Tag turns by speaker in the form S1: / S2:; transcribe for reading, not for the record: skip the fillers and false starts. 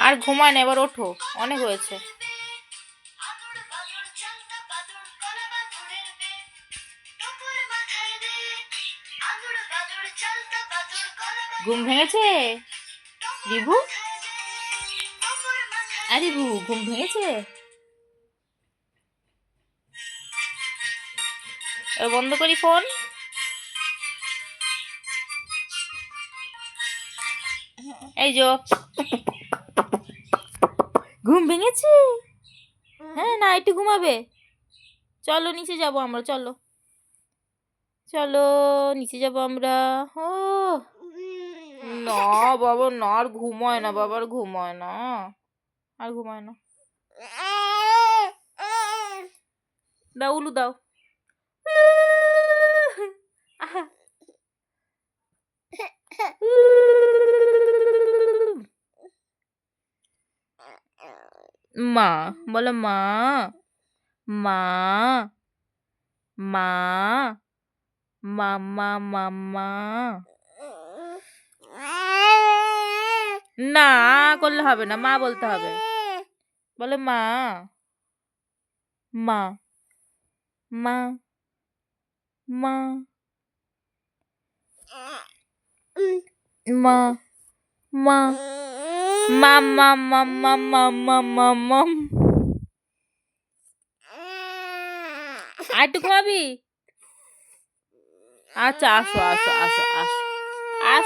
S1: আর ঘুমায় না, এবার ওঠো, অনেক হয়েছে। ঘুম ভেঙেছে রিভু? আরে রিভু ঘুম ভেঙেছে? বন্ধ করি ফোন। এই যো, ঘুম ভেঙেছে? হ্যাঁ, না একটু ঘুমাবে। চলো নিচে যাব আমরা, চলো চলো নিচে যাব আমরা। ও না বাবা, না আর ঘুমায় না, বাবার ঘুমায় না, আর ঘুমায় না। দাও উলু দাও। মা বলো, মা মা মা মামা মামা। না করলে হবে না, মা বলতে হবে। বলো মা মা মা মা মা মা মা মা মা মা মা মা মা মা। আর একটু ঘুমাবি? আচ্ছা আসো আসো আসো আসো।